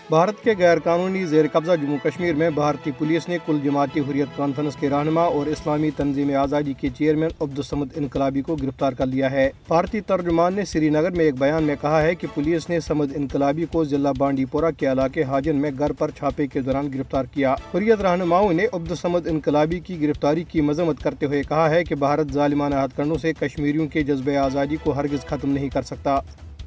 بھارت کے غیر قانونی زیر قبضہ جموں کشمیر میں بھارتی پولیس نے کل جماعتی حریت کانفرنس کے رہنما اور اسلامی تنظیم آزادی کے چیئرمین عبدالصمد انقلابی کو گرفتار کر لیا ہے۔ بھارتی ترجمان نے سری نگر میں ایک بیان میں کہا ہے کہ پولیس نے صمد انقلابی کو ضلع بانڈی پورہ کے علاقے حاجن میں گھر پر چھاپے کے دوران گرفتار کیا۔ حریت رہنماؤں نے عبدالصمد انقلابی کی گرفتاری کی مذمت کرتے ہوئے کہا ہے کہ بھارت ظالمانہ ہتھ کنڈوں سے کشمیریوں کے جذبہ آزادی کو ہرگز ختم نہیں کر سکتا۔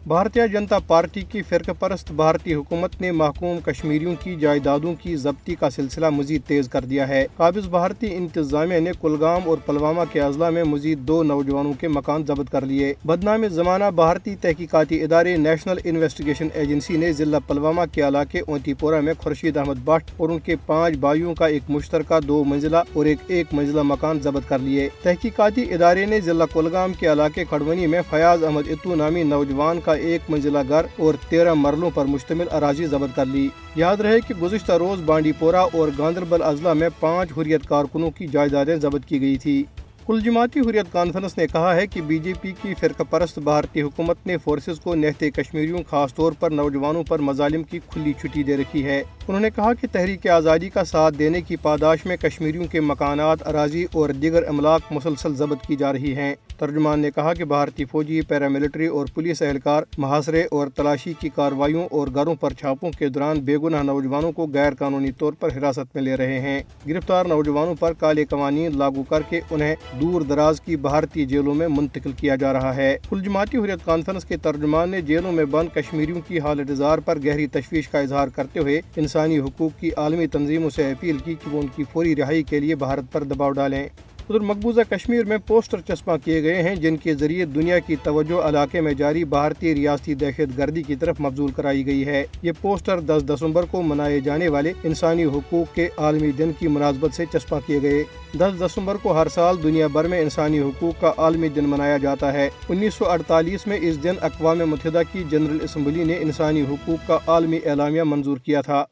بھارتیہ جنتا پارٹی کی فرقہ پرست بھارتی حکومت نے محکوم کشمیریوں کی جائیدادوں کی ضبطی کا سلسلہ مزید تیز کر دیا ہے۔ قابض بھارتی انتظامیہ نے کلگام اور پلوامہ کے اضلاع میں مزید 2 نوجوانوں کے مکان ضبط کر لیے۔ بدنام زمانہ بھارتی تحقیقاتی ادارے نیشنل انویسٹیگیشن ایجنسی نے ضلع پلوامہ کے علاقے اونتی پورہ میں خورشید احمد بٹ اور ان کے 5 بھائیوں کا ایک مشترکہ 2 منزلہ اور ایک منزلہ مکان ضبط کر لیے۔ تحقیقاتی ادارے نے ضلع کلگام کے علاقے کھڑونی میں فیاض احمد اتو نامی نوجوان کا 1 منزلہ گھر اور 13 مرلوں پر مشتمل اراضی ضبط کر لی۔ یاد رہے کہ گزشتہ روز بانڈی پورہ اور گاندربل اضلاع میں 5 حریت کارکنوں کی جائیدادیں ضبط کی گئی تھی۔ کل جماعتی حریت کانفرنس نے کہا ہے کہ بی جے پی کی فرقہ پرست بھارتی حکومت نے فورسز کو نہتے کشمیریوں خاص طور پر نوجوانوں پر مظالم کی کھلی چھٹی دے رکھی ہے۔ انہوں نے کہا کہ تحریک آزادی کا ساتھ دینے کی پاداش میں کشمیریوں کے مکانات، اراضی اور دیگر املاک مسلسل ضبط کی جا رہی ہیں۔ ترجمان نے کہا کہ بھارتی فوجی، پیراملٹری اور پولیس اہلکار محاصرے اور تلاشی کی کارروائیوں اور گھروں پر چھاپوں کے دوران بے گناہ نوجوانوں کو غیر قانونی طور پر حراست میں لے رہے ہیں۔ گرفتار نوجوانوں پر کالے قوانین لاگو کر کے انہیں دور دراز کی بھارتی جیلوں میں منتقل کیا جا رہا ہے۔ کل جماعتی حریت کانفرنس کے ترجمان نے جیلوں میں بند کشمیریوں کی حالت زار پر گہری تشویش کا اظہار کرتے ہوئے انسانی حقوق کی عالمی تنظیموں سے اپیل کی کہ وہ ان کی فوری رہائی کے لیے بھارت پر دباؤ ڈالیں۔ ادھر مقبوضہ کشمیر میں پوسٹر چسپاں کیے گئے ہیں جن کے ذریعے دنیا کی توجہ علاقے میں جاری بھارتی ریاستی دہشت گردی کی طرف مبذول کرائی گئی ہے۔ یہ پوسٹر 10 دسمبر کو منائے جانے والے انسانی حقوق کے عالمی دن کی مناسبت سے چسپاں کیے گئے۔ 10 دسمبر کو ہر سال دنیا بھر میں انسانی حقوق کا عالمی دن منایا جاتا ہے۔ 1948 میں اس دن اقوام متحدہ کی جنرل اسمبلی نے انسانی حقوق کا عالمی اعلامیہ منظور کیا تھا۔